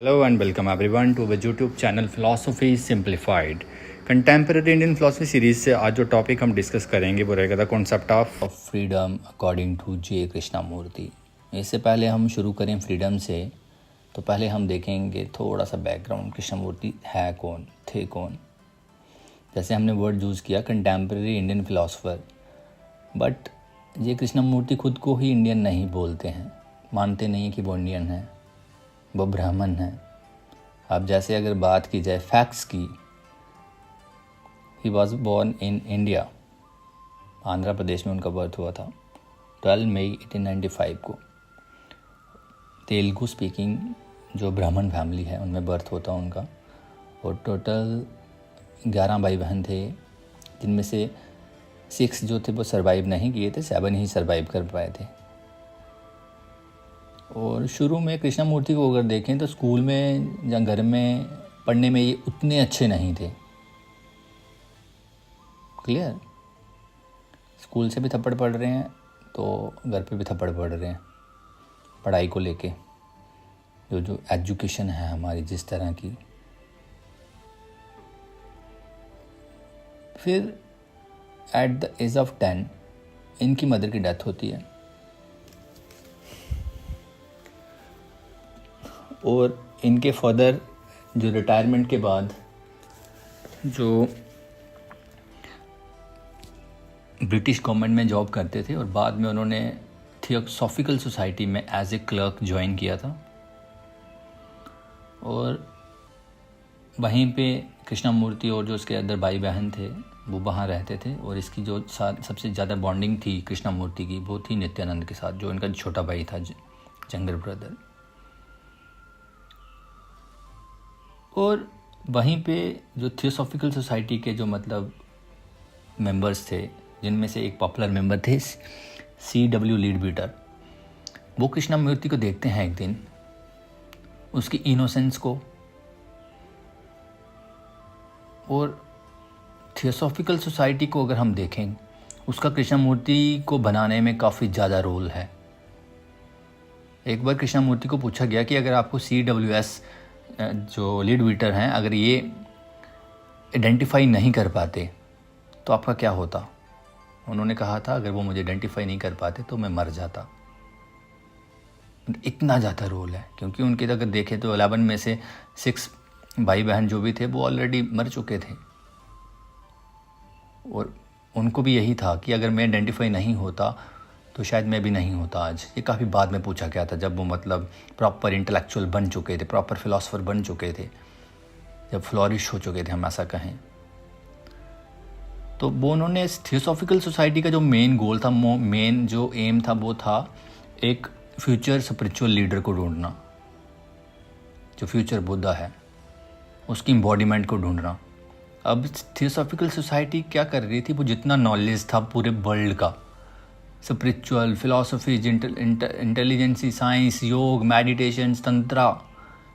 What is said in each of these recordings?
Hello and welcome everyone to our YouTube channel Philosophy Simplified। Contemporary Indian philosophy series से आज जो topic हम discuss करेंगे वो रहेगा the concept of freedom according to J Krishnamurti. इससे पहले हम शुरू करें फ्रीडम से, तो पहले हम देखेंगे थोड़ा सा बैकग्राउंड, कृष्णामूर्ति है कौन, थे कौन। जैसे हमने वर्ड यूज़ किया कंटेम्प्रेरी इंडियन फिलोसफर, बट जे कृष्णामूर्ति खुद को ही इंडियन नहीं बोलते हैं, मानते नहीं कि वो इंडियन है, वो ब्राह्मण है। अब जैसे अगर बात की जाए फैक्ट्स की, he was born in India, Andhra Pradesh में उनका बर्थ हुआ था 12 मई 1895 को। तेलुगु स्पीकिंग जो ब्राह्मण फैमिली है उनमें बर्थ होता उनका, और टोटल 11 भाई बहन थे, जिनमें से 6 जो थे वो सरवाइव नहीं किए थे, 7 ही सरवाइव कर पाए थे। और शुरू में कृष्णामूर्ति को अगर देखें तो स्कूल में या घर में पढ़ने में ये उतने अच्छे नहीं थे। क्लियर? स्कूल से भी थप्पड़ पड़ रहे हैं तो घर पे भी थप्पड़ पड़ रहे हैं पढ़ाई को लेके, जो एजुकेशन है हमारी जिस तरह की। फिर एट द एज ऑफ 10 इनकी मदर की डेथ होती है, और इनके फादर जो रिटायरमेंट के बाद जो ब्रिटिश गवर्नमेंट में जॉब करते थे, और बाद में उन्होंने थियोसॉफिकल सोसाइटी में एज ए क्लर्क ज्वाइन किया था, और वहीं पे कृष्णामूर्ति और जो उसके अंदर भाई बहन थे वो वहाँ रहते थे। और इसकी जो सबसे ज़्यादा बॉन्डिंग थी कृष्णामूर्ति की वो थी नित्यानंद के साथ, जो इनका छोटा भाई था, यंगर ब्रदर। और वहीं पे जो थियोसॉफिकल सोसाइटी के जो मतलब मेंबर्स थे, जिनमें से एक पॉपुलर मेंबर थे C.W. लीडबीटर, वो कृष्णामूर्ति को देखते हैं एक दिन, उसकी इनोसेंस को, और थियोसॉफिकल सोसाइटी को अगर हम देखें, उसका कृष्णामूर्ति को बनाने में काफ़ी ज़्यादा रोल है। एक बार कृष्णामूर्ति को पूछा गया कि अगर आपको C.W.S. जो लीडबीटर हैं, अगर ये आइडेंटिफाई नहीं कर पाते तो आपका क्या होता। उन्होंने कहा था अगर वो मुझे आइडेंटिफाई नहीं कर पाते तो मैं मर जाता। इतना ज़्यादा रोल है, क्योंकि उनके अगर देखें तो 11 में से 6 भाई बहन जो भी थे वो ऑलरेडी मर चुके थे, और उनको भी यही था कि अगर मैं आइडेंटिफाई नहीं होता तो शायद मैं भी नहीं होता आज। ये काफ़ी बाद में पूछा गया था, जब वो मतलब प्रॉपर इंटेलेक्चुअल बन चुके थे, प्रॉपर फिलोसोफर बन चुके थे, जब फ्लॉरिश हो चुके थे हम ऐसा कहें। तो वो उन्होंने इस थियोसॉफिकल सोसाइटी का जो मेन गोल था, मेन जो एम था, वो था एक फ्यूचर स्पिरिचुअल लीडर को ढूंढना, जो फ्यूचर बुद्धा है, उसकी एम्बॉडीमेंट को ढूंढना। अब थियोसॉफिकल सोसाइटी क्या कर रही थी, वो जितना नॉलेज था पूरे वर्ल्ड का, स्पिरिचुअल, फिलॉसफी, इंटेलिजेंसी, साइंस, योग, मेडिटेशन, तंत्रा,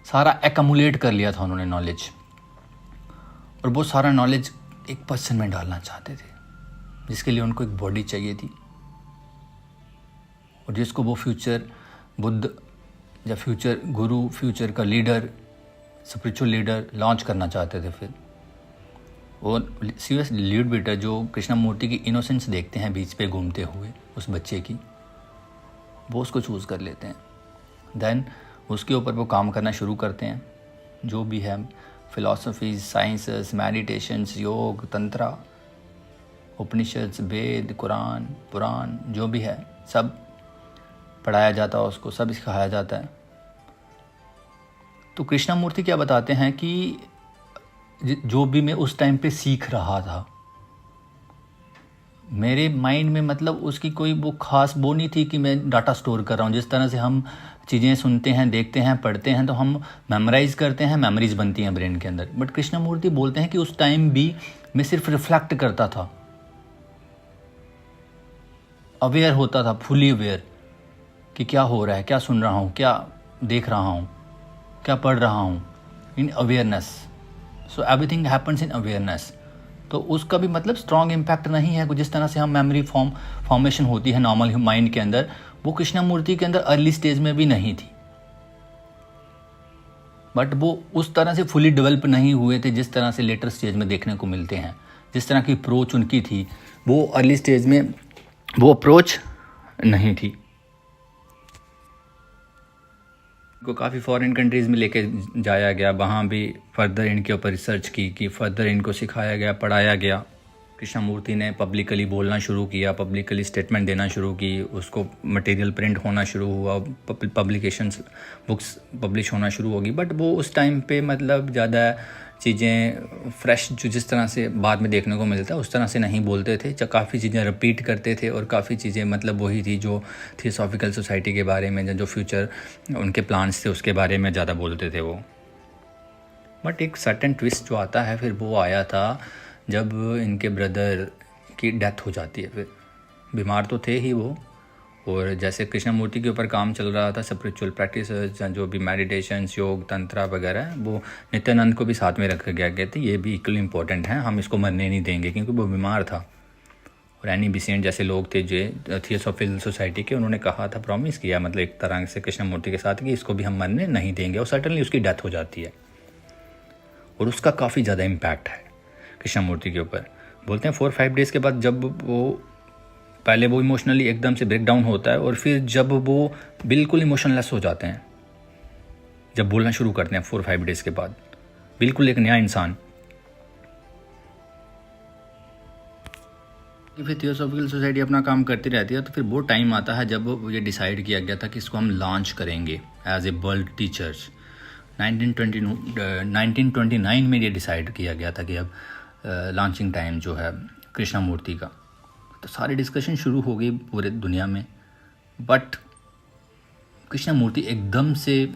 सारा एकमुलेट कर लिया था उन्होंने नॉलेज, और वो सारा नॉलेज एक पर्सन में डालना चाहते थे, जिसके लिए उनको एक बॉडी चाहिए थी, और जिसको वो फ्यूचर बुद्ध या फ्यूचर गुरु, फ्यूचर का लीडर, स्पिरिचुअल लीडर लॉन्च करना चाहते थे। फिर और सीरियस लीडबीटर जो कृष्णामूर्ति की इनोसेंस देखते हैं बीच पे घूमते हुए उस बच्चे की, वो उसको चूज़ कर लेते हैं। देन उसके ऊपर वो काम करना शुरू करते हैं, जो भी है फिलॉसफीज, साइंसेस, मेडिटेशंस, योग, तंत्रा, उपनिषद, वेद, कुरान, पुराण, जो भी है सब पढ़ाया जाता है उसको, सब सिखाया जाता है। तो कृष्णामूर्ति क्या बताते हैं कि जो भी मैं उस टाइम पे सीख रहा था, मेरे माइंड में मतलब उसकी कोई वो खास वो नहीं थी कि मैं डाटा स्टोर कर रहा हूँ। जिस तरह से हम चीज़ें सुनते हैं, देखते हैं, पढ़ते हैं तो हम मेमोराइज़ करते हैं, मेमोरीज बनती हैं ब्रेन के अंदर, बट कृष्णामूर्ति बोलते हैं कि उस टाइम भी मैं सिर्फ रिफ्लेक्ट करता था, अवेयर होता था, फुली अवेयर कि क्या हो रहा है, क्या सुन रहा हूँ, क्या देख रहा हूँ, क्या पढ़ रहा हूँ, इन awareness. So everything happens in awareness. तो उसका भी मतलब स्ट्रॉन्ग इम्पैक्ट नहीं है, जिस तरह से हम मेमोरी फॉर्मेशन होती है नॉर्मल माइंड के अंदर, वो कृष्णामूर्ति के अंदर अर्ली स्टेज में भी नहीं थी। बट वो उस तरह से फुली डेवलप नहीं हुए थे जिस तरह से लेटर स्टेज में देखने को मिलते हैं। जिस तरह की अप्रोच उनकी थी वो अर्ली स्टेज में वो अप्रोच नहीं थी। को काफ़ी फॉरेन कंट्रीज़ में लेके जाया गया, वहाँ भी फर्दर इनके ऊपर रिसर्च की फर्दर इनको सिखाया गया, पढ़ाया गया। कृष्णमूर्ति ने पब्लिकली बोलना शुरू किया, पब्लिकली स्टेटमेंट देना शुरू की, उसको मटेरियल प्रिंट होना शुरू हुआ, पब्लिकेशंस बुक्स पब्लिश होना शुरू होगी। बट वो उस टाइम पे मतलब ज़्यादा चीज़ें फ्रेश जो जिस तरह से बाद में देखने को मिलता है उस तरह से नहीं बोलते थे। काफ़ी चीज़ें रिपीट करते थे और काफ़ी चीज़ें मतलब वही थी जो थियोसॉफिकल सोसाइटी के बारे में, जो फ्यूचर उनके प्लान्स थे उसके बारे में ज़्यादा बोलते थे वो। बट एक सर्टेन ट्विस्ट जो आता है फिर वो आया था जब इनके ब्रदर की डेथ हो जाती है। फिर बीमार तो थे ही वो, और जैसे कृष्णमूर्ति के ऊपर काम चल रहा था स्पिरिचुअल प्रैक्टिस जो भी मेडिटेशंस, योग, तंत्रा वगैरह, वो नित्यानंद को भी साथ में रखा गया। कहते ये भी इक्वली इंपॉर्टेंट है, हम इसको मरने नहीं देंगे, क्योंकि वो बीमार था। और एनी बिसेंट जैसे लोग थे जो थियोसॉफिकल सोसाइटी के, उन्होंने कहा था, प्रॉमिस किया मतलब एक तरह से कृष्णमूर्ति के साथ कि इसको भी हम मरने नहीं देंगे। और सर्टनली उसकी डेथ हो जाती है और उसका काफ़ी ज़्यादा इम्पैक्ट है कृष्णमूर्ति के ऊपर। बोलते हैं 4-5 डेज़ के बाद जब वो पहले वो इमोशनली एकदम से ब्रेक डाउन होता है और फिर जब वो बिल्कुल इमोशनलेस हो जाते हैं, जब बोलना शुरू करते हैं 4-5 डेज़ के बाद, बिल्कुल एक नया इंसान। फिर थियोसॉफिकल सोसाइटी अपना काम करती रहती है। तो फिर वो टाइम आता है जब ये डिसाइड किया गया था कि इसको हम लॉन्च करेंगे एज ए वर्ल्ड टीचर्स। 1929 में ये डिसाइड किया गया था कि अब लॉन्चिंग टाइम जो है कृष्णमूर्ति का। तो सारी डिस्कशन शुरू हो गई पूरे दुनिया में। बट कृष्णमूर्ति एकदम से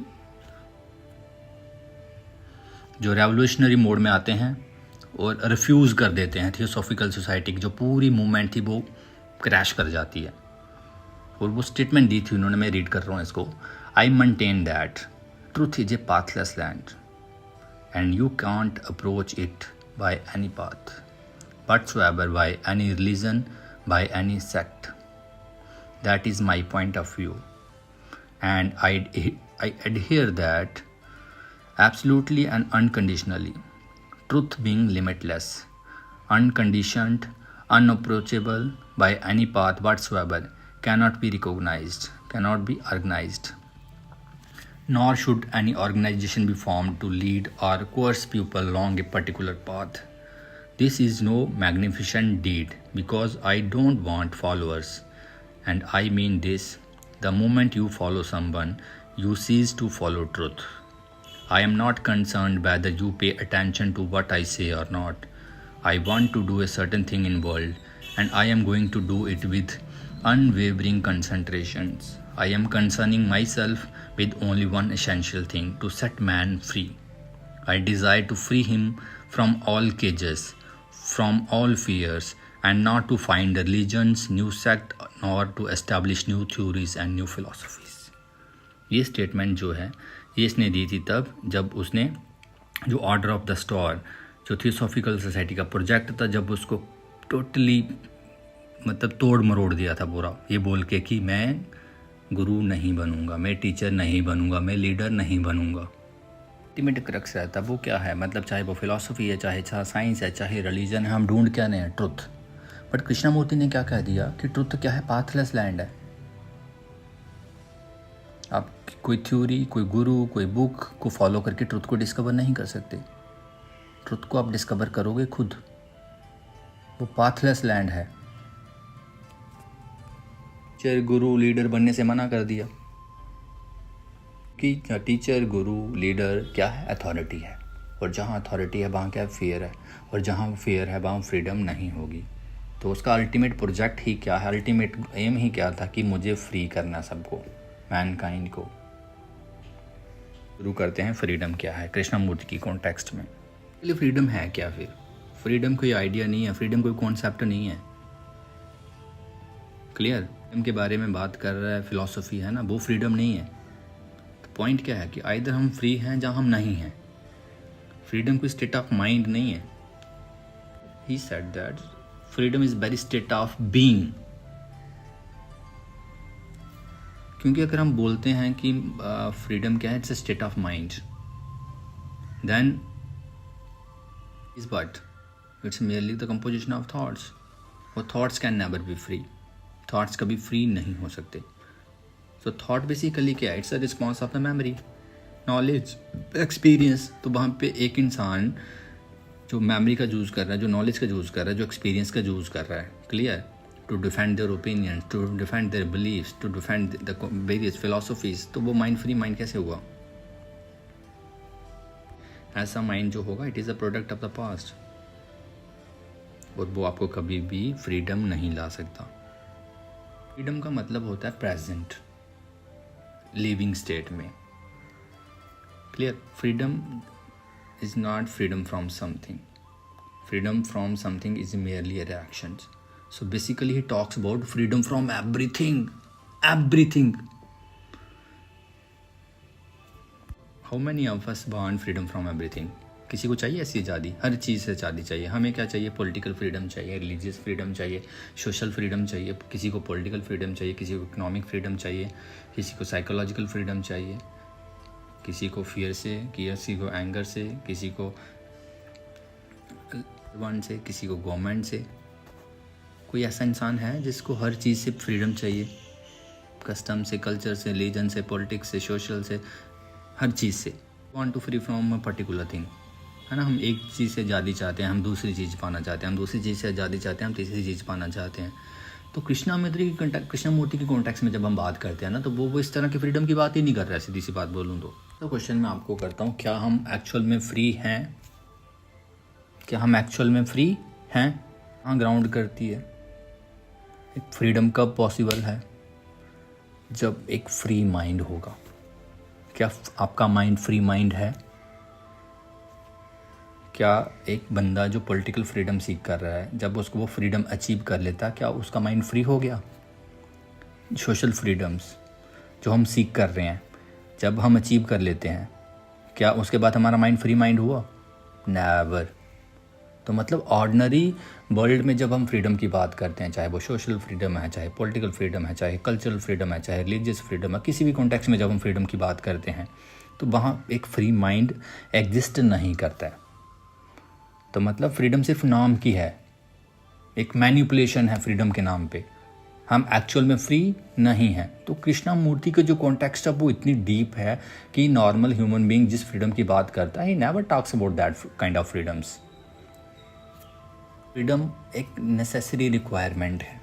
जो रेवोल्यूशनरी मोड में आते हैं और रिफ्यूज़ कर देते हैं थियोसॉफिकल सोसाइटी की जो पूरी मूवमेंट थी वो क्रैश कर जाती है। और वो स्टेटमेंट दी थी उन्होंने, मैं रीड कर रहा हूँ इसको। I maintain that truth is a pathless land and you can't approach it by any path whatsoever, by any religion, by any sect. That is my point of view, and I adhere that absolutely and unconditionally. Truth being limitless, unconditioned, unapproachable by any path whatsoever, cannot be recognized, cannot be organized, nor should any organization be formed to lead or coerce people along a particular path. This is no magnificent deed, because I don't want followers, and I mean this. The moment you follow someone, you cease to follow truth. I am not concerned whether you pay attention to what I say or not. I want to do a certain thing in world, and I am going to do it with unwavering concentrations. I am concerning myself with only one essential thing: to set man free. I desire to free him from all cages, from all fears, and not to find religions, new sect, nor to establish new theories and new philosophies. ये statement जो है ये इसने दी थी तब जब उसने जो ऑर्डर ऑफ द स्टार जो थियोसॉफिकल सोसाइटी का प्रोजेक्ट था, जब उसको टोटली मतलब तोड़ मरोड़ दिया था पूरा, ये बोल के कि मैं गुरु नहीं बनूंगा, मैं टीचर नहीं बनूंगा, मैं लीडर नहीं बनूंगा। अल्टीमेट क्रक्स रहता वो क्या है, मतलब चाहे वो फिलॉसफी है, चाहे साइंस है, चाहे रिलीजन है, हम ढूंढ क्या नहीं है, ट्रुथ। बट कृष्णमूर्ति ने क्या कह दिया कि ट्रुथ क्या है, पाथलेस लैंड है। आप कोई थ्योरी, कोई गुरु, कोई बुक को फॉलो करके ट्रुथ को डिस्कवर नहीं कर सकते। ट्रुथ को आप डिस्कवर करोगे खुद, वो पाथलेस लैंड है। टीचर, गुरु, लीडर बनने से मना कर दिया कि टीचर, गुरु, लीडर क्या है, अथॉरिटी है, और जहाँ अथॉरिटी है वहाँ क्या है, फेयर है, और जहाँ फेयर है वहाँ फ्रीडम नहीं होगी। तो उसका अल्टीमेट प्रोजेक्ट ही क्या है, अल्टीमेट एम ही क्या था कि मुझे फ्री करना सबको, मैनकाइंड को। शुरू करते हैं फ्रीडम क्या है कृष्णमूर्ति की कॉन्टेक्स्ट में। फ्रीडम है क्या? फिर फ्रीडम कोई आइडिया नहीं है, फ्रीडम कोई कॉन्सेप्ट नहीं है। क्लियर? फ्रीडम के बारे में बात कर रहा है, फिलॉसफी है ना, वो फ्रीडम नहीं है। तो पॉइंट क्या है कि आइदर हम फ्री हैं या हम नहीं हैं। फ्रीडम कोई स्टेट ऑफ माइंड नहीं है। He said that freedom is very state of being. क्योंकि अगर हम बोलते हैं कि फ्रीडम क्या है, it's a state of mind, then is what? It's merely the composition of thoughts. और thoughts can never be free. Thoughts कभी free नहीं हो सकते. So thought basically क्या है? It's a response of the memory, knowledge, experience. तो वहाँ पे एक इंसान जो memory का यूज़ कर रहा है, जो knowledge का यूज़ कर रहा है, जो experience का यूज़ कर रहा है, clear? To defend their opinions, to defend their beliefs, to defend the various philosophies. तो वो mind free mind कैसे हुआ? ऐसा माइंड जो होगा it is a product of the past, और वो आपको कभी भी फ्रीडम नहीं ला सकता. फ्रीडम का मतलब होता है प्रेजेंट लिविंग स्टेट में. Clear? Freedom is not freedom from something. Freedom from something is merely a reaction. So basically he talks about freedom from everything. Everything. How many of us want freedom from everything? किसी को चाहिए ऐसी आज़ादी? हर चीज़ से आज़ादी चाहिए. हमें क्या चाहिए? पॉलिटिकल फ्रीडम चाहिए, रिलीजियस फ्रीडम चाहिए, सोशल फ्रीडम चाहिए, किसी को पॉलिटिकल फ्रीडम चाहिए, किसी को इकोनॉमिक फ्रीडम चाहिए, किसी को साइकोलॉजिकल फ्रीडम चाहिए, किसी को फियर से, किसी को एंगर से, किसी को वन से, किसी को गवर्नमेंट से. कोई ऐसा इंसान है जिसको हर चीज़ से फ्रीडम चाहिए? कस्टम से, कल्चर से, रिलीजन से, पॉलिटिक्स से, सोशल से, हर चीज़ से. Want to free from a particular thing, है ना. हम एक चीज़ से आज़ादी चाहते हैं, हम दूसरी चीज़ पाना चाहते हैं, हम दूसरी चीज़ से आज़ादी चाहते हैं, हम तीसरी चीज़ पाना चाहते हैं. तो कृष्णमूर्ति की कॉन्टेक्स्ट में जब हम बात करते हैं ना, तो वो इस तरह की फ्रीडम की बात ही नहीं कर रहा है. सीधी सी बात बोलूँ तो क्वेश्चन मैं आपको करता हूँ, क्या हम एक्चुअल में फ्री हैं? क्या हम एक्चुअल में फ्री हैं? हाँ, ग्राउंड करती है. एक फ्रीडम कब पॉसिबल है? जब एक फ्री माइंड होगा. क्या आपका माइंड फ्री माइंड है? क्या एक बंदा जो पॉलिटिकल फ्रीडम सीख कर रहा है, जब उसको वो फ्रीडम अचीव कर लेता, क्या उसका माइंड फ्री हो गया? सोशल फ्रीडम्स जो हम सीख कर रहे हैं, जब हम अचीव कर लेते हैं, क्या उसके बाद हमारा माइंड फ्री माइंड हुआ? नेवर. तो मतलब ऑर्डिनरी वर्ल्ड में जब हम फ्रीडम की बात करते हैं, चाहे वो सोशल फ्रीडम है, चाहे पॉलिटिकल फ्रीडम है, चाहे कल्चरल फ्रीडम है, चाहे रिलीजियस फ्रीडम है, किसी भी कॉन्टेक्स्ट में जब हम फ्रीडम की बात करते हैं, तो वहाँ एक फ्री माइंड एग्जिस्ट नहीं करता है. तो मतलब फ्रीडम सिर्फ नाम की है, एक मैनिपुलेशन है फ्रीडम के नाम पे. हम एक्चुअल में फ्री नहीं हैं. तो कृष्णमूर्ति का जो कॉन्टेक्स्ट है वो इतनी डीप है कि नॉर्मल ह्यूमन बीइंग जिस फ्रीडम की बात करता है, he never talks about that kind of freedoms. Freedom एक नेसेसरी रिक्वायरमेंट है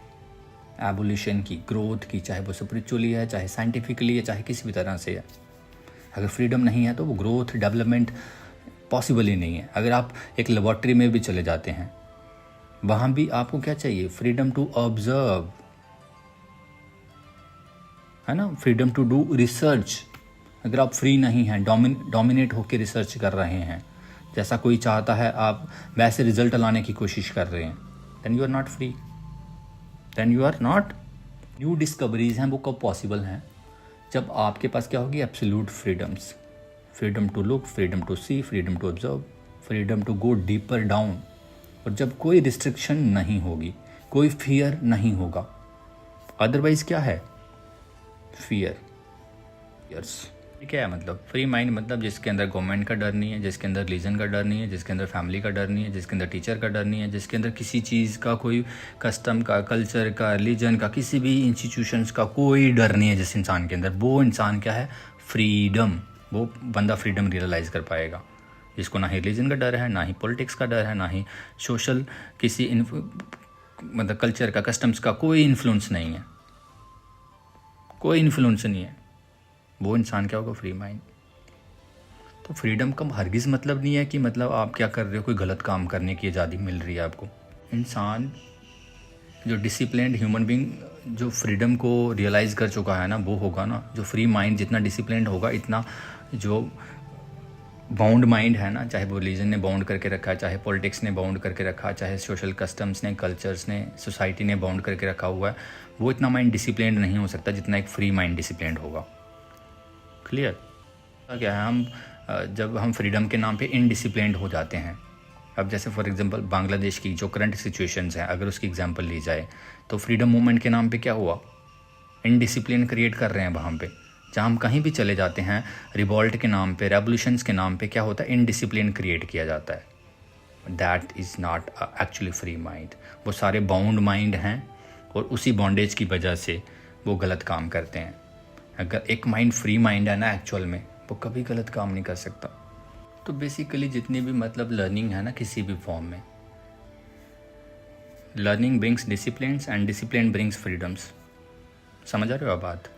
एवोल्यूशन की, ग्रोथ की, चाहे वो स्पिरिचुअली है, चाहे साइंटिफिकली है, चाहे किसी भी तरह से है. अगर फ्रीडम नहीं है तो वो ग्रोथ, डेवलपमेंट पॉसिबल ही नहीं है. अगर आप एक लेबॉर्ट्री में भी चले जाते हैं, वहाँ भी आपको क्या चाहिए? फ्रीडम टू ऑब्जर्व, है ना, फ्रीडम टू डू रिसर्च. अगर आप फ्री नहीं हैं, डोमिनेट होकर रिसर्च कर रहे हैं, जैसा कोई चाहता है आप वैसे रिजल्ट लाने की कोशिश कर रहे हैं, then you are not free, then you are not. New discoveries हैं वो कब पॉसिबल हैं? जब आपके पास क्या होगी? Absolute freedoms. Freedom to look, freedom to see, freedom to observe, freedom to go deeper down. और जब कोई रिस्ट्रिक्शन नहीं होगी, कोई फियर नहीं होगा. अदरवाइज क्या है? फियर. क्या है मतलब फ्री माइंड? मतलब जिसके अंदर गवर्नमेंट का डर नहीं है, जिसके अंदर रिलीजन का डर नहीं है, जिसके अंदर फैमिली का डर नहीं है, जिसके अंदर टीचर का डर नहीं है, जिसके अंदर किसी चीज़ का, कोई कस्टम का, कल्चर का, रिलीजन का, किसी भी इंस्टीट्यूशंस का कोई डर नहीं है जिस इंसान के अंदर, वो इंसान क्या है? फ्रीडम. वो बंदा फ्रीडम रियलाइज़ कर पाएगा जिसको ना ही रिलीजन का डर है, ना ही पॉलिटिक्स का डर है, ना ही सोशल किसी मतलब कल्चर का, कस्टम्स का कोई इन्फ्लुएंस नहीं है. कोई इन्फ्लुएंस नहीं है. वो इंसान क्या होगा? Free mind. तो फ्रीडम का हरगिज़ मतलब नहीं है कि मतलब आप क्या कर रहे हो, कोई गलत काम करने की आज़ादी मिल रही है आपको. इंसान जो डिसिप्लिन्ड ह्यूमन बीइंग जो फ्रीडम को रियलाइज़ कर चुका है ना, वो होगा ना जो फ्री माइंड. जितना डिसिप्लिन्ड होगा, इतना जो बाउंड माइंड है ना, चाहे वो रिलीजन ने बाउंड करके रखा है, चाहे पॉलिटिक्स ने बाउंड करके रखा है, चाहे सोशल कस्टम्स ने, कल्चर्स ने, सोसाइटी ने बाउंड करके रखा हुआ है, वो इतना माइंड डिसिप्लिन्ड नहीं हो सकता जितना एक फ्री माइंड डिसिप्लिन्ड होगा. क्लियर? क्या है, हम जब हम फ्रीडम के नाम पे इनडिसिप्लिन्ड हो जाते हैं. अब जैसे फॉर एग्जांपल बांग्लादेश की जो करंट सिचुएशंस हैं, अगर उसकी एग्जांपल ली जाए, तो फ्रीडम मूवमेंट के नाम पे क्या हुआ? इनडिसिप्लिन क्रिएट कर रहे हैं वहाँ पे. जहाँ हम कहीं भी चले जाते हैं, रिवॉल्ट के नाम पे, रेवोल्यूशंस के नाम पे क्या होता है, इनडिसिप्लिन क्रिएट किया जाता है। That is not actually free mind. वो सारे बाउंड माइंड हैं और उसी बॉन्डेज की वजह से वो गलत काम करते हैं। अगर एक माइंड फ्री माइंड है ना, एक्चुअल में वो कभी गलत काम नहीं कर सकता। तो बेसिकली जितनी भी मतलब लर्निंग है ना किसी भी फॉर्म में, learning brings disciplines and discipline brings freedoms. समझ आ रहे हो आप बात?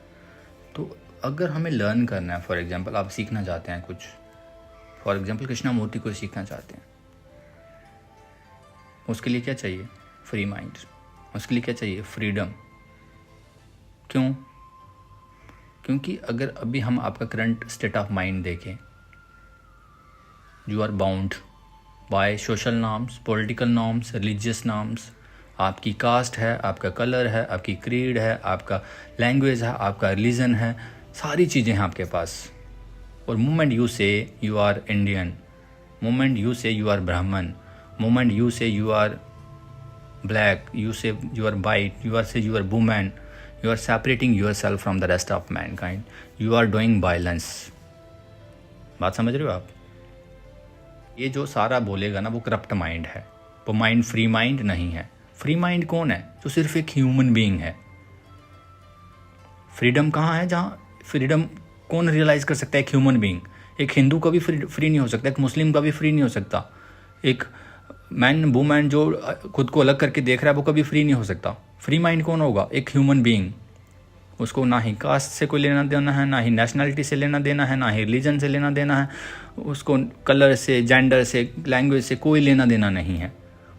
तो अगर हमें लर्न करना है, फॉर एग्जांपल आप सीखना चाहते हैं कुछ, फॉर एग्जांपल कृष्णमूर्ति को सीखना चाहते हैं, उसके लिए क्या चाहिए? Free mind. उसके लिए क्या चाहिए? फ्रीडम। क्यों? क्योंकि अगर अभी हम आपका करंट स्टेट ऑफ माइंड देखें, you are bound by social norms, political norms, religious norms. आपकी कास्ट है, आपका कलर है, आपकी क्रीड है, आपका लैंग्वेज है, आपका रिलीजन है, सारी चीज़ें हैं आपके पास। और moment you say you are Indian, moment you say you are Brahmin, moment you say you are black, you say you are white, you are say you are women, you are separating yourself from the rest of mankind, you are doing violence। बात समझ रहे हो आप? ये जो सारा बोलेगा ना वो करप्ट माइंड है, वो माइंड फ्री माइंड नहीं है। फ्री माइंड कौन है? जो सिर्फ एक ह्यूमन बीइंग है। फ्रीडम कहाँ है? जहाँ फ्रीडम कौन रियलाइज कर सकता है? एक ह्यूमन बीइंग। एक हिंदू का भी फ्री नहीं हो सकता, एक मुस्लिम का भी फ्री नहीं हो सकता, एक मैन वुमेन जो खुद को अलग करके देख रहा है वो कभी फ्री नहीं हो सकता। फ्री माइंड कौन होगा? एक ह्यूमन बीइंग। उसको ना ही कास्ट से कोई लेना देना है, ना ही नेशनलिटी से लेना देना है, ना ही रिलीजन से लेना देना है, उसको कलर से, जेंडर से, लैंग्वेज से कोई लेना देना नहीं है।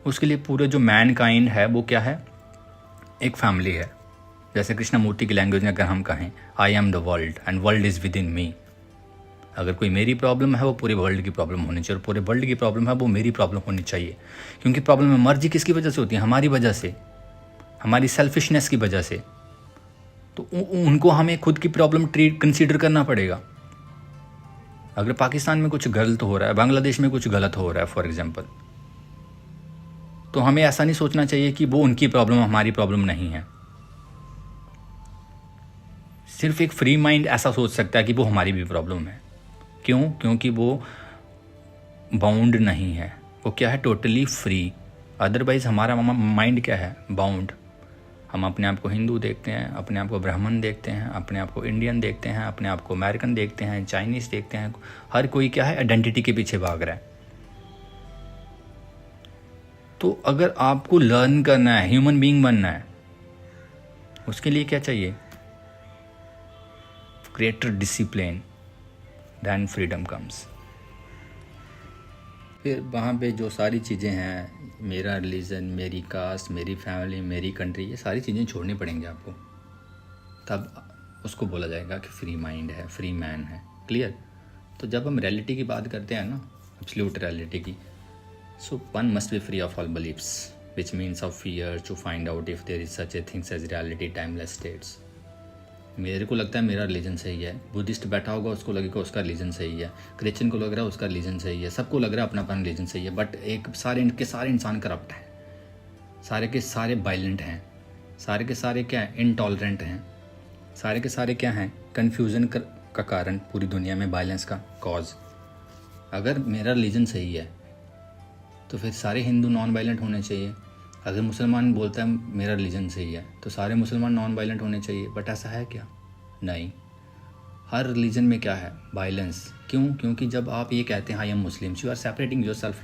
उसके लिए पूरे जो मैन काइंड है वो क्या है? एक फैमिली है। जैसे कृष्णमूर्ति की लैंग्वेज में अगर हम कहें, I am the world and world is within me. अगर कोई मेरी प्रॉब्लम है वो पूरे वर्ल्ड की प्रॉब्लम होनी चाहिए, और पूरे वर्ल्ड की प्रॉब्लम है वो मेरी प्रॉब्लम होनी चाहिए। क्योंकि प्रॉब्लम में मर्जी किसकी वजह से होती है? हमारी वजह से, हमारी सेल्फिशनेस की वजह से। तो उनको हमें खुद की प्रॉब्लम कंसीडर करना पड़ेगा। अगर पाकिस्तान में कुछ गलत हो रहा है, बांग्लादेश में कुछ गलत हो रहा है फॉर एग्जांपल, तो हमें ऐसा नहीं सोचना चाहिए कि वो उनकी प्रॉब्लम हमारी प्रॉब्लम नहीं है। सिर्फ एक फ्री माइंड ऐसा सोच सकता है कि वो हमारी भी प्रॉब्लम है। क्यों? क्योंकि वो बाउंड नहीं है। वो क्या है? Totally free. अदरवाइज हमारा माइंड क्या है? बाउंड। हम अपने आप को हिंदू देखते हैं, अपने आप को ब्राह्मण देखते हैं, अपने आप को इंडियन देखते हैं, अपने आप को अमेरिकन देखते हैं, चाइनीज़ देखते हैं। हर कोई क्या है? आइडेंटिटी के पीछे भाग रहा है। तो अगर आपको लर्न करना है, ह्यूमन बीइंग बनना है, उसके लिए क्या चाहिए? Greater discipline, then freedom comes. फिर वहाँ पे जो सारी चीज़ें हैं, मेरा रिलीजन, मेरी कास्ट, मेरी फैमिली, मेरी कंट्री, ये सारी चीज़ें छोड़नी पड़ेंगी आपको। तब उसको बोला जाएगा कि फ्री माइंड है, फ्री मैन है। क्लियर? तो जब हम रियलिटी की बात करते हैं ना, एब्सोल्यूट रियलिटी की, so one must be free of all believes, which means of fear to find out if there is such a things as reality, timeless states. मेरे को लगता है मेरा रिलीजन सही है, बुद्धिस्ट बैठा होगा उसको लगेगा उसका रिलीजन सही है, क्रिश्चियन को लग रहा है उसका रिलीजन सही है, सबको लग रहा है अपना अपना रिलीजन सही है। बट एक सारे के सारे इंसान करप्ट हैं, सारे के सारे वायलेंट हैं, सारे के सारे क्या हैं? इनटॉलरेंट हैं, सारे के सारे क्या हैं? कन्फ्यूज़न का कारण पूरी दुनिया में, वायलेंस का कॉज। अगर मेरा रिलीजन सही है तो फिर सारे हिंदू नॉन वायलेंट होने चाहिए। अगर मुसलमान बोलता है मेरा रिलीजन सही है तो सारे मुसलमान नॉन वायलेंट होने चाहिए। बट ऐसा है क्या? नहीं। हर रिलीजन में क्या है? वायलेंस। क्यों? क्योंकि जब आप ये कहते हैं I am Muslims, you are separating yourself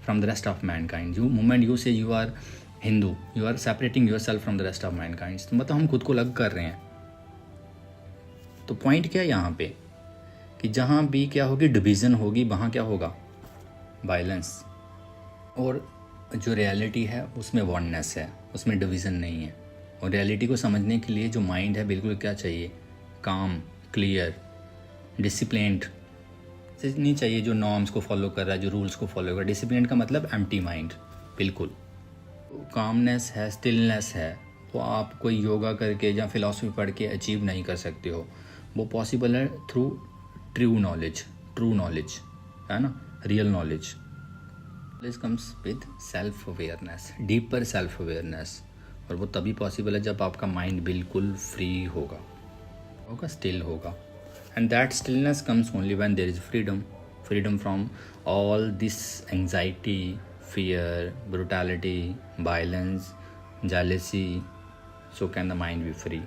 from the rest of mankind. You moment you say you are Hindu, you are separating yourself from the rest of mankind. तो मतलब हम खुद को अलग कर रहे हैं। तो पॉइंट क्या है यहाँ पे? कि जहाँ भी क्या होगी? डिवीज़न होगी, वहाँ क्या होगा? वायलेंस। और जो रियलिटी है उसमें वननेस है, उसमें डिवीज़न नहीं है। और रियलिटी को समझने के लिए जो माइंड है बिल्कुल क्या चाहिए? काम, क्लियर, डिसिप्लिन्ड नहीं चाहिए, जो नॉर्म्स को फॉलो कर रहा है, जो रूल्स को फॉलो कर रहा है। डिसिप्लिन का मतलब एम्प्टी माइंड, बिल्कुल। कामनेस है, स्टिलनेस है, वो आप कोई योगा करके या फिलॉसफी पढ़ के अचीव नहीं कर सकते हो। वो पॉसिबल है थ्रू ट्रू नॉलेज, है ना, real knowledge. This comes with self awareness, deeper self awareness. और वो तभी पॉसिबल है जब आपका माइंड बिल्कुल फ्री होगा। होगा, स्टिल होगा। And that stillness comes only when there is freedom from all this anxiety, fear, brutality, violence, jealousy. So can the mind be free?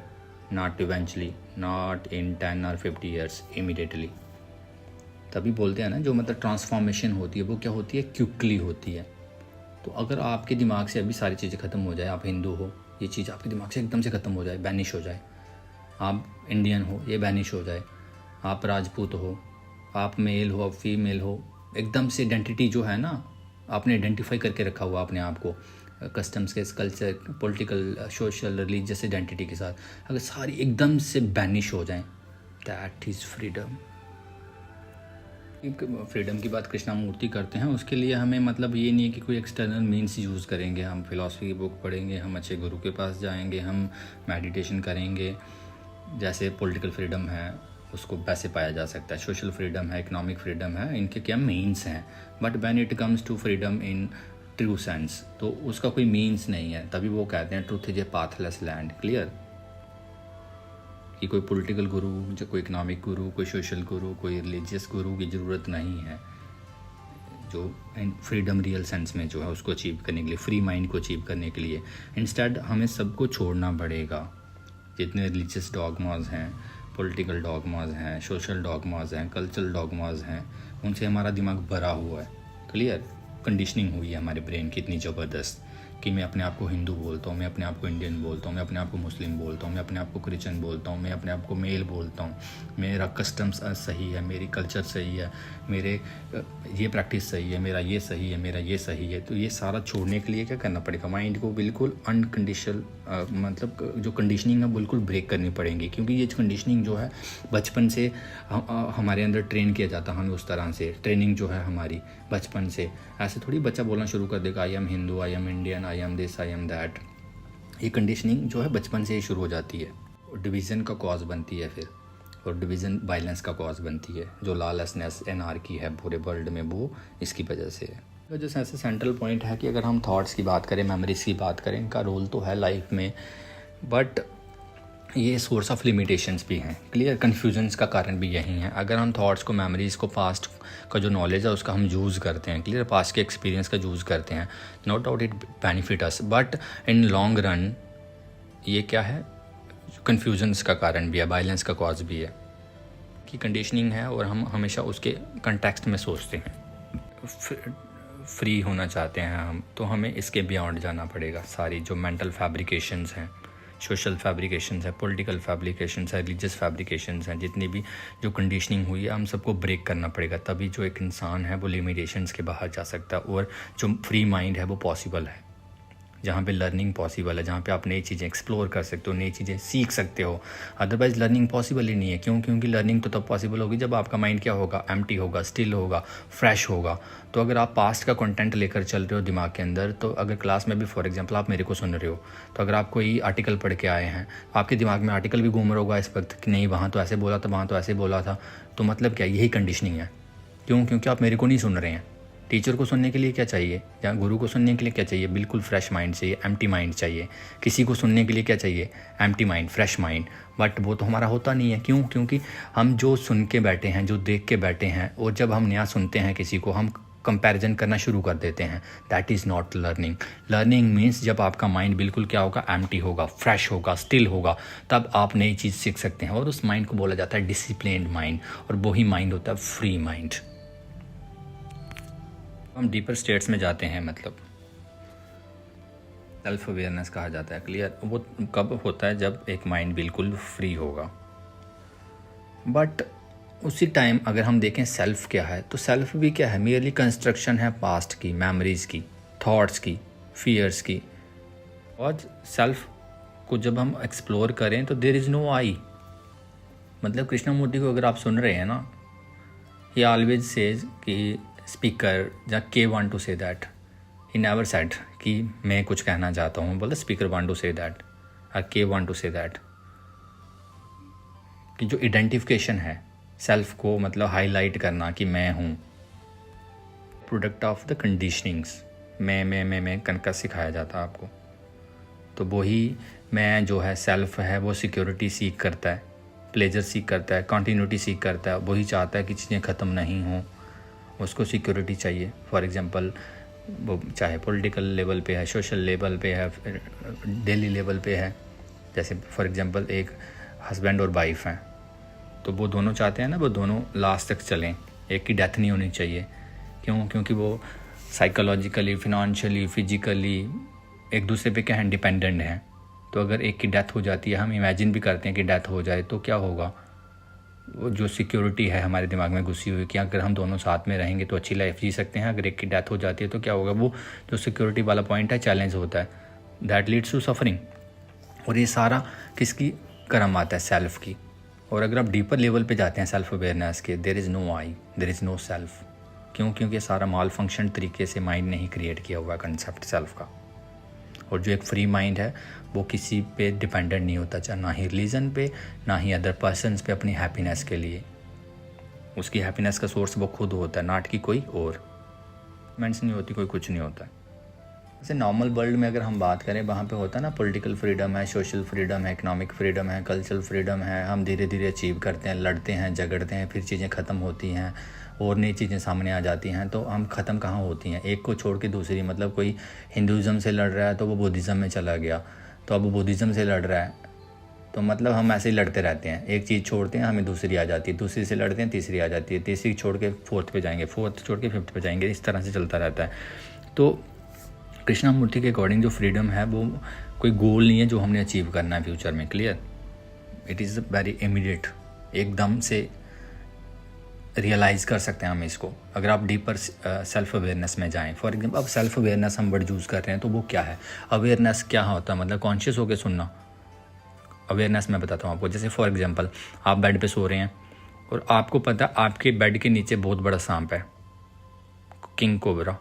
Not eventually, not in 10 or 50 years, immediately. तभी बोलते हैं ना, जो मतलब transformation होती है वो क्या होती है, क्विकली होती है। तो अगर आपके दिमाग से अभी सारी चीज़ें ख़त्म हो जाए, आप हिंदू हो, ये चीज़ आपके दिमाग से एकदम से ख़त्म हो जाए, बैनिश हो जाए, आप इंडियन हो, ये बैनिश हो जाए, आप राजपूत हो, आप मेल हो, आप फीमेल हो, एकदम से आइडेंटिटी जो है ना, आपने आइडेंटिफाई करके रखा हुआ अपने आप को कस्टम्स के, culture, political, social, religious identity के साथ, अगर सारी एकदम से बैनिश हो जाएं, दैट इज़ फ्रीडम। फ्रीडम की बात कृष्णा मूर्ति करते हैं, उसके लिए हमें मतलब ये नहीं है कि कोई एक्सटर्नल मीन्स यूज़ करेंगे, हम फिलॉसफी की बुक पढ़ेंगे, हम अच्छे गुरु के पास जाएंगे, हम मेडिटेशन करेंगे। जैसे पॉलिटिकल फ्रीडम है उसको वैसे पाया जा सकता है, सोशल फ्रीडम है, इकोनॉमिक फ्रीडम है, इनके क्या मीन्स हैं। But when it comes to freedom in true sense, तो उसका कोई मीन्स नहीं है। तभी वो कहते हैं truth is a pathless land. Clear? कि कोई पॉलिटिकल गुरु, जो कोई इकोनॉमिक गुरु, कोई सोशल गुरु, कोई रिलीजियस गुरु की ज़रूरत नहीं है, जो फ्रीडम रियल सेंस में जो है उसको अचीव करने के लिए, फ्री माइंड को अचीव करने के लिए। इंस्टेड हमें सबको छोड़ना पड़ेगा, जितने रिलीजियस डॉगमाज हैं, पॉलिटिकल डॉगमाज हैं, सोशल डॉगमाज हैं, कल्चरल डॉगमाज हैं, उनसे हमारा दिमाग भरा हुआ है। क्लियर? कंडीशनिंग हुई है हमारे ब्रेन की इतनी ज़बरदस्त कि मैं अपने आप को हिंदू बोलता हूँ, मैं अपने आप को इंडियन बोलता हूँ, मैं अपने आप को मुस्लिम बोलता हूँ, मैं अपने आप को क्रिश्चियन बोलता हूँ, मैं अपने आप को मेल बोलता हूँ, मेरा कस्टम्स सही है, मेरी कल्चर सही है, मेरे ये प्रैक्टिस सही है, मेरा ये सही है, मेरा ये सही है। तो ये सारा छोड़ने के लिए क्या करना पड़ेगा? माइंड को बिल्कुल अनकंडीशनल मतलब जो कंडीशनिंग है बिल्कुल ब्रेक करनी पड़ेगी, क्योंकि ये कंडीशनिंग जो है बचपन से हमारे अंदर ट्रेन किया जाता है। हमें उस तरह से ट्रेनिंग जो है हमारी बचपन से, ऐसे थोड़ी बच्चा बोलना शुरू कर देगा I am Hindu, I am Indian, I am this, I am that. ये कंडीशनिंग जो है बचपन से ही शुरू हो जाती है, डिवीज़न का कॉज बनती है फिर, और डिवीज़न वायलेंस का कॉज बनती है। जो लॉलेसनेस, एनार्की है पूरे वर्ल्ड में, वो इसकी वजह से है। वजह से ऐसे सेंट्रल पॉइंट है कि अगर हम थॉट्स की बात करें, मेमोरीज़ की बात करें, इनका रोल तो है लाइफ में, बट ये सोर्स ऑफ लिमिटेशंस भी हैं। क्लियर? कन्फ्यूजन्स का कारण भी यही है। अगर हम थॉट्स को, मेमोरीज़ को, पास्ट का जो नॉलेज है उसका हम यूज़ करते हैं, क्लियर, पास्ट के एक्सपीरियंस का यूज़ करते हैं, no doubt it benefit us, but in long run ये क्या है, कन्फ्यूजन्स का कारण भी है, वायलेंस का कॉज भी है, कि कंडीशनिंग है और हम हमेशा उसके कंटेक्स्ट में सोचते हैं। फ्री होना चाहते हैं हम, तो हमें इसके बियॉन्ड जाना पड़ेगा। सारी जो मेंटल फैब्रिकेशंस हैं, सोशल फैब्रिकेशंस है, पॉलिटिकल फैब्रिकेशंस है, रिलीजियस फैब्रिकेशंस हैं, जितनी भी जो कंडीशनिंग हुई है, हम सबको ब्रेक करना पड़ेगा। तभी जो एक इंसान है वो लिमिटेशंस के बाहर जा सकता है, और जो फ्री माइंड है वो पॉसिबल है, जहाँ पे लर्निंग पॉसिबल है, जहाँ पे आप नई चीज़ें एक्सप्लोर कर सकते हो, नई चीज़ें सीख सकते हो। अदरवाइज़ लर्निंग पॉसिबल ही नहीं है। क्यों? क्योंकि लर्निंग तो तब पॉसिबल होगी जब आपका माइंड क्या होगा, एम्प्टी होगा, स्टिल होगा, फ्रेश होगा। तो अगर आप पास्ट का कंटेंट लेकर चल रहे हो दिमाग के अंदर, तो अगर क्लास में भी फॉर एग्जांपल आप मेरे को सुन रहे हो, तो अगर आप कोई आर्टिकल पढ़ के आए हैं, आपके दिमाग में आर्टिकल भी घूम रहा होगा इस वक्त कि नहीं वहाँ तो ऐसे बोला था, वहाँ तो ऐसे बोला था। तो मतलब क्या, यही कंडीशनिंग है। क्यों? क्योंकि आप मेरे को नहीं सुन रहे हैं। टीचर को सुनने के लिए क्या चाहिए, या गुरु को सुनने के लिए क्या चाहिए? बिल्कुल फ्रेश माइंड चाहिए, एम्प्टी माइंड चाहिए। किसी को सुनने के लिए क्या चाहिए? Empty mind, fresh mind. But वो तो हमारा होता नहीं है। क्यों? क्योंकि हम जो सुन के बैठे हैं, जो देख के बैठे हैं, और जब हम नया सुनते हैं किसी को, हम कंपैरिजन करना शुरू कर देते हैं। That is not learning. Learning means जब आपका माइंड बिल्कुल क्या होगा, एम्प्टी होगा, फ्रेश होगा, स्टिल होगा, तब आप नई चीज़ सीख सकते हैं। और उस माइंड को बोला जाता है डिसिप्लिन्ड माइंड, और वही माइंड होता है फ्री माइंड। हम डीपर स्टेट्स में जाते हैं, मतलब सेल्फ अवेयरनेस कहा जाता है। क्लियर? वो कब होता है? जब एक माइंड बिल्कुल फ्री होगा। बट उसी टाइम अगर हम देखें सेल्फ क्या है, तो सेल्फ भी क्या है, मेयरली कंस्ट्रक्शन है पास्ट की, मेमोरीज़ की, थॉट्स की, फियर्स की। और सेल्फ को जब हम एक्सप्लोर करें तो देयर इज़ नो आई। मतलब कृष्णमूर्ति को अगर आप सुन रहे हैं ना, ही ऑलवेज सेज कि स्पीकर या के want to say that, he never said कि मैं कुछ कहना चाहता हूँ, बोला speaker want to say that और के वांट टू से दैट। कि जो आइडेंटिफिकेशन है सेल्फ को, मतलब हाईलाइट करना कि मैं हूँ, प्रोडक्ट ऑफ द कंडीशनिंग्स। मैं कनका सिखाया जाता है आपको। तो वही मैं जो है सेल्फ है, वो सिक्योरिटी सीख करता है, प्लेजर सीख करता है, कंटिन्यूटी सीख करता है, वही चाहता है कि चीज़ें ख़त्म नहीं हों, उसको सिक्योरिटी चाहिए। फॉर एग्जांपल वो चाहे पॉलिटिकल लेवल पे है, सोशल लेवल पे है, डेली लेवल पे है। जैसे फॉर एग्जांपल एक हस्बैंड और वाइफ हैं, तो वो दोनों चाहते हैं ना वो दोनों लास्ट तक चलें, एक की डेथ नहीं होनी चाहिए। क्यों? क्योंकि वो साइकोलॉजिकली, फिनंशियली, फिजिकली एक दूसरे पे क्या है, डिपेंडेंट हैं। तो अगर एक की डेथ हो जाती है, हम इमेजिन भी करते हैं कि डेथ हो जाए तो क्या होगा, वो जो सिक्योरिटी है हमारे दिमाग में घुसी हुई कि अगर हम दोनों साथ में रहेंगे तो अच्छी लाइफ जी सकते हैं, अगर एक की डेथ हो जाती है तो क्या होगा, वो जो सिक्योरिटी वाला पॉइंट है चैलेंज होता है, दैट लीड्स टू सफरिंग। और ये सारा किसकी कर्म आता है, सेल्फ की। और अगर आप डीपर लेवल पे जाते हैं सेल्फ अवेयरनेस के, there is no I, there is no self. क्यों? क्योंकि सारा माल फंक्शन तरीके से माइंड ने ही क्रिएट किया हुआ कंसेप्ट सेल्फ का। और जो एक फ्री माइंड है वो किसी पे डिपेंडेंट नहीं होता, चाहे ना ही रिलीजन पे, ना ही अदर पर्सन्स पे अपनी हैप्पीनेस के लिए। उसकी हैप्पीनेस का सोर्स वो खुद होता है, नाट की कोई और मेंस नहीं होती, कोई कुछ नहीं होता। जैसे नॉर्मल वर्ल्ड में अगर हम बात करें, वहाँ पे होता है ना पॉलिटिकल फ्रीडम है, सोशल फ्रीडम है, इकोनॉमिक फ्रीडम है, कल्चरल फ्रीडम है। हम धीरे धीरे अचीव करते हैं, लड़ते हैं, झगड़ते हैं, फिर चीज़ें ख़त्म होती हैं और नई चीज़ें सामने आ जाती हैं। तो हम ख़त्म कहाँ होती हैं, एक को छोड़ के दूसरी। मतलब कोई हिंदुज़म से लड़ रहा है तो वो बुद्धिज़्म में चला गया, तो अब वो बुद्धिज़्म से लड़ रहा है, तो मतलब हम ऐसे ही लड़ते रहते हैं। एक चीज़ छोड़ते हैं, हमें दूसरी आ जाती है, दूसरी से लड़ते हैं, तीसरी आ जाती है, तीसरी छोड़ के फोर्थ पे जाएंगे, फोर्थ छोड़ के फिफ्थ पे जाएंगे, इस तरह से चलता रहता है। तो कृष्णमूर्ति के अकॉर्डिंग जो फ्रीडम है वो कोई गोल नहीं है जो हमने अचीव करना है फ्यूचर में। Clear? It is very immediate, एकदम से रियलाइज़ कर सकते हैं हम इसको अगर आप डीपर सेल्फ अवेयरनेस में जाएं। फॉर एग्जांपल अब सेल्फ अवेयरनेस हम वर्ड यूज़ कर रहे हैं, तो वो क्या है, अवेयरनेस क्या होता है, मतलब कॉन्शियस होकर सुनना। अवेयरनेस मैं बताता हूँ आपको। जैसे फॉर एग्जांपल आप बेड पे सो रहे हैं और आपको पता आपके बेड के नीचे बहुत बड़ा सांप है, किंग कोबरा।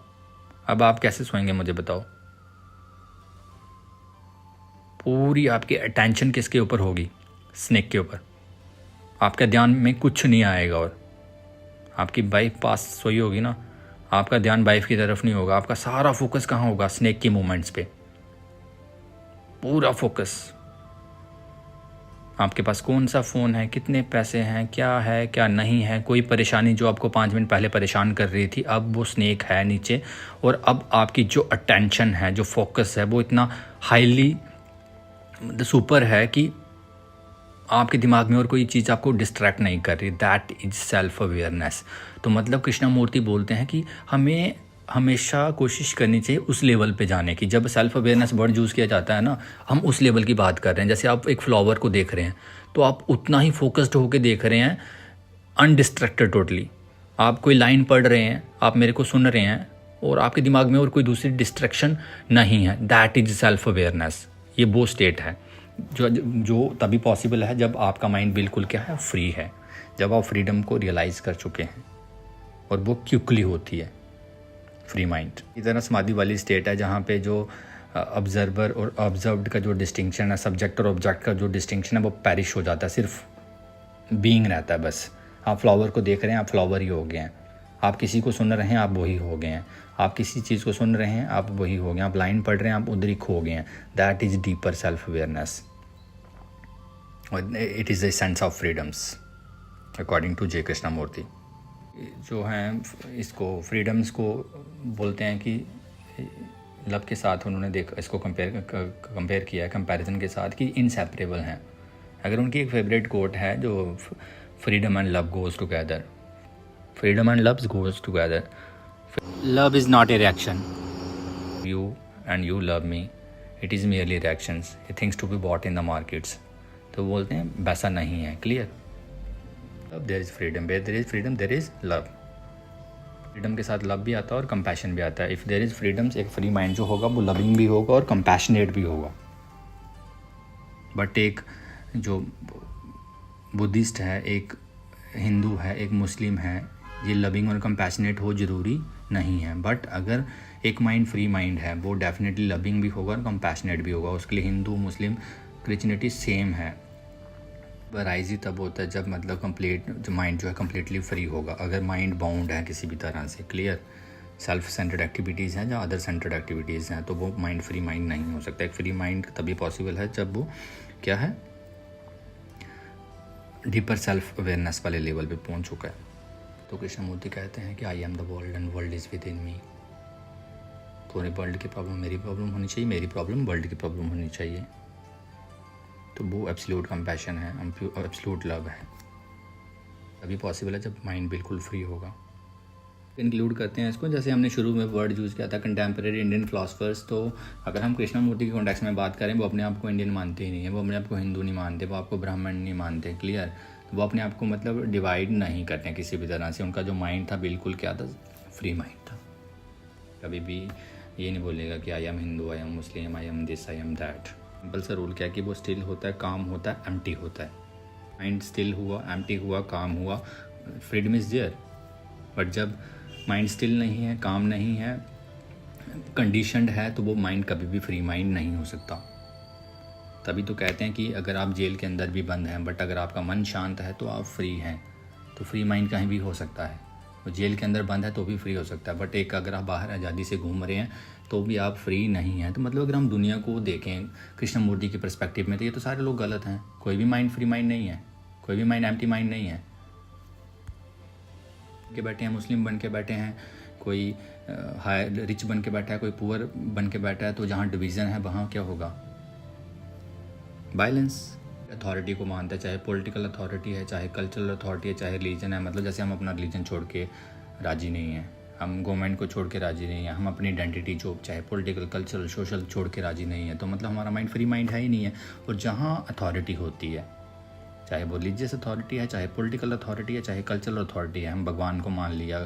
अब आप कैसे सोएंगे मुझे बताओ? पूरी आपकी अटेंशन किसके ऊपर होगी? स्नेक के ऊपर। आपका ध्यान में कुछ नहीं आएगा और आपकी वाइफ पास सोई होगी ना, आपका ध्यान वाइफ की तरफ नहीं होगा, आपका सारा फोकस कहाँ होगा? स्नेक की मूवमेंट्स पे, पूरा फोकस। आपके पास कौन सा फ़ोन है, कितने पैसे हैं, क्या है क्या नहीं है, कोई परेशानी जो आपको 5 मिनट पहले परेशान कर रही थी, अब वो स्नेक है नीचे। और अब आपकी जो अटेंशन है, जो फोकस है, वो इतना हाईली सुपर है कि आपके दिमाग में और कोई चीज़ आपको डिस्ट्रैक्ट नहीं कर रही। That is self awareness. तो मतलब कृष्णमूर्ति बोलते हैं कि हमें हमेशा कोशिश करनी चाहिए उस लेवल पे जाने की। जब सेल्फ अवेयरनेस वर्ड यूज़ किया जाता है ना, हम उस लेवल की बात कर रहे हैं। जैसे आप एक फ्लावर को देख रहे हैं तो आप उतना ही फोकस्ड होकर देख रहे हैं, अनडिस्ट्रैक्टेड टोटली। आप कोई लाइन पढ़ रहे हैं, आप मेरे को सुन रहे हैं और आपके दिमाग में और कोई दूसरी डिस्ट्रैक्शन नहीं है। That is self awareness. ये वो स्टेट है जो तभी पॉसिबल है जब आपका माइंड बिल्कुल क्या है, फ्री है, जब आप फ्रीडम को रियलाइज़ कर चुके हैं। और वो क्विकली होती है फ्री माइंड। इधर समाधि वाली स्टेट है जहाँ पे जो ऑब्जर्वर और ऑब्जर्व्ड का जो डिस्टिंक्शन है, सब्जेक्ट और ऑब्जेक्ट का जो डिस्टिंक्शन है, वो पैरिश हो जाता है, सिर्फ बीइंग रहता है बस। आप फ्लावर को देख रहे हैं, आप फ्लावर ही हो गए हैं। आप किसी को सुन रहे हैं, आप वही हो गए हैं। आप किसी चीज़ को सुन रहे हैं, आप वही हो गए। आप लाइन पढ़ रहे हैं, आप उधर ही खो गए हैं। That is deeper self awareness. It is a sense of freedoms according to J Krishnamurti. जो हैं इसको फ्रीडम्स को बोलते हैं कि लव के साथ उन्होंने देखा, इसको कंपेयर किया है कंपैरिजन के साथ कि इनसेपरेबल हैं। अगर उनकी एक फेवरेट कोट है जो freedom and love goes together, freedom and love goes together, love is not a reaction, you and you love me, it is merely reactions, things to be bought in the markets. तो बोलते हैं वैसा नहीं है। Clear? There is freedom, where there is freedom there is love. Freedom के साथ love भी आता है और कंपैशन भी आता है। इफ़ देयर इज़ फ्रीडम्स, एक फ्री माइंड जो होगा वो लविंग भी होगा और कंपैशनेट भी होगा। बट एक जो बुद्धिस्ट है, एक हिंदू है, एक मुस्लिम है, ये लविंग और कंपैशनेट हो ज़रूरी नहीं है। बट अगर एक माइंड फ्री माइंड है, वो डेफिनेटली लविंग भी होगा और कंपैशनेट भी होगा। उसके लिए हिंदू, मुस्लिम, क्रिश्चियनिटी सेम है। वराइज ही तब होता है जब मतलब कंप्लीट जो माइंड जो है कम्प्लीटली फ्री होगा। अगर माइंड बाउंड है किसी भी तरह से, क्लियर, सेल्फ सेंटर्ड एक्टिविटीज़ हैं या अदर सेंटर्ड एक्टिविटीज़ हैं, तो वो माइंड फ्री माइंड नहीं हो सकता। एक फ्री माइंड तभी पॉसिबल है जब वो क्या है, डीपर सेल्फ अवेयरनेस वाले लेवल पे पहुंच चुका है। तो कृष्णमूर्ति कहते हैं कि I am the world and world is within me. तो वर्ल्ड की प्रॉब्लम मेरी प्रॉब्लम होनी चाहिए, मेरी प्रॉब्लम वर्ल्ड की प्रॉब्लम होनी चाहिए। तो वो एब्सोल्यूट कंपैशन है, एब्सोल्यूट लव है। तभी पॉसिबल है जब माइंड बिल्कुल फ्री होगा। इंक्लूड करते हैं इसको, जैसे हमने शुरू में वर्ड यूज़ किया था कंटेम्प्रेरी इंडियन फिलोसफर्स। तो अगर हम कृष्णमूर्ति के कॉन्टेक्स्ट में बात करें, वो अपने आप को इंडियन मानते ही नहीं है, वो अपने आप को हिंदू नहीं मानते, वो आपको ब्राह्मण नहीं मानते, क्लियर। वो अपने आप को मतलब डिवाइड नहीं करते हैं किसी भी तरह से। उनका जो माइंड था बिल्कुल क्या था, फ्री माइंड था। कभी भी ये नहीं बोलेगा कि I M Hindu, I am Muslim, I am this, I am that. Simple सा रूल क्या है कि वो स्टिल होता है, काम होता है, एम्प्टी होता है। माइंड स्टिल हुआ, एम्प्टी हुआ, काम हुआ, फ्रीडम इज़ देयर। बट जब माइंड स्टिल नहीं है, काम नहीं है, कंडीशनड है, तो वो माइंड कभी भी फ्री माइंड नहीं हो सकता। तभी तो कहते हैं कि अगर आप जेल के अंदर भी बंद हैं, बट अगर आपका मन शांत है तो आप फ्री हैं। तो फ्री माइंड कहीं भी हो सकता है। वो जेल के अंदर बंद है तो भी फ्री हो सकता है, बट एक अगर आप बाहर आज़ादी से घूम रहे हैं तो भी आप फ्री नहीं हैं। तो मतलब अगर हम दुनिया को देखें कृष्णमूर्ति के पर्सपेक्टिव में, तो ये तो सारे लोग गलत हैं। कोई भी माइंड फ्री माइंड नहीं है, कोई भी माइंड एम्प्टी माइंड नहीं है। के बैठे हैं, मुस्लिम बन के बैठे हैं, कोई हाई रिच बन के बैठा है, कोई पुअर बन के बैठा है, तो जहाँ डिवीज़न है वहाँ क्या होगा, वायलेंस। अथॉरिटी को मानता है, चाहे पॉलिटिकल अथॉरिटी है, चाहे कल्चरल अथॉरिटी है, चाहे रिलीजन है। मतलब जैसे हम अपना रिलीजन छोड़ के राज़ी नहीं हैं, हम गवर्नमेंट को छोड़ के राज़ी नहीं हैं, हम अपनी आइडेंटिटी जो चाहे पॉलिटिकल, कल्चरल, सोशल छोड़ के राज़ी नहीं है, तो मतलब हमारा माइंड फ्री माइंड है ही नहीं है। और जहाँ अथॉरिटी होती है, चाहे वो रिलीजियस अथॉरिटी है, चाहे पॉलिटिकल अथॉरिटी है, चाहे कल्चरल अथॉरिटी है, हम भगवान को मान लिया,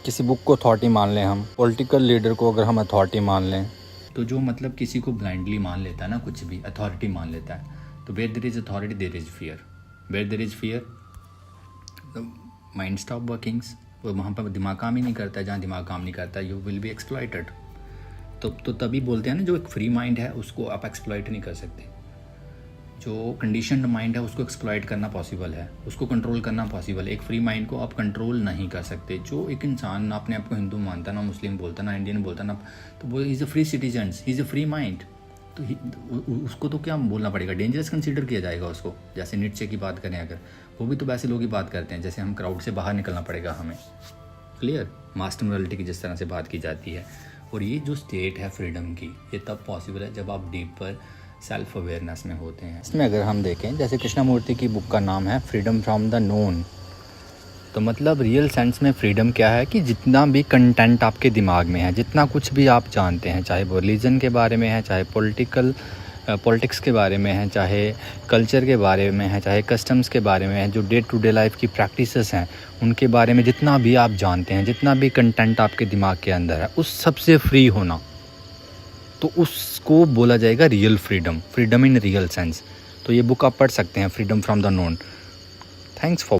किसी बुक को अथॉरिटी मान लें, हम पॉलिटिकल लीडर को अगर हम अथॉरिटी मान लें, तो जो मतलब किसी को ब्लाइंडली मान लेता है ना, कुछ भी अथॉरिटी मान लेता है, तो where there is authority there is fear. Where there is fear mind stop workings. वो वहाँ पर दिमाग काम ही नहीं करता है। जहाँ दिमाग काम नहीं करता है, यू विल बी एक्सप्लॉइटेड। तो तभी बोलते हैं ना, जो एक फ्री माइंड है उसको आप एक्सप्लॉइट नहीं कर सकते। जो कंडीशनड माइंड है उसको एक्सप्लॉइट करना पॉसिबल है, उसको कंट्रोल करना पॉसिबल है। एक फ्री माइंड को आप कंट्रोल नहीं कर सकते। जो एक इंसान ना अपने आप को हिंदू मानता, ना मुस्लिम बोलता, ना इंडियन बोलता, ना, तो वो is a free citizen, he is a free mind. तो उसको तो क्या बोलना पड़ेगा, डेंजरस कंसीडर किया जाएगा उसको। जैसे नीचे की बात करें अगर, वो भी तो वैसे लोग ही बात करते हैं जैसे हम क्राउड से बाहर निकलना पड़ेगा हमें, क्लियर। मास्टर मोरालिटी की जिस तरह से बात की जाती है। और ये जो स्टेट है फ्रीडम की, ये तब पॉसिबल है जब आप डीपर सेल्फ अवेयरनेस में होते हैं। इसमें अगर हम देखें, जैसे कृष्णमूर्ति की बुक का नाम है फ्रीडम फ्रॉम द नोन, तो मतलब रियल सेंस में फ्रीडम क्या है कि जितना भी कंटेंट आपके दिमाग में है, जितना कुछ भी आप जानते हैं, चाहे वो रिलीजन के बारे में है, चाहे पॉलिटिक्स के बारे में है, चाहे कल्चर के बारे में है, चाहे कस्टम्स के बारे में है, जो डे टू डे लाइफ की प्रैक्टिसेस हैं उनके बारे में जितना भी आप जानते हैं, जितना भी कंटेंट आपके दिमाग के अंदर है, उस सबसे फ्री होना, तो उसको बोला जाएगा real freedom, freedom in real sense. तो ये बुक आप पढ़ सकते हैं, freedom from the known. Thanks for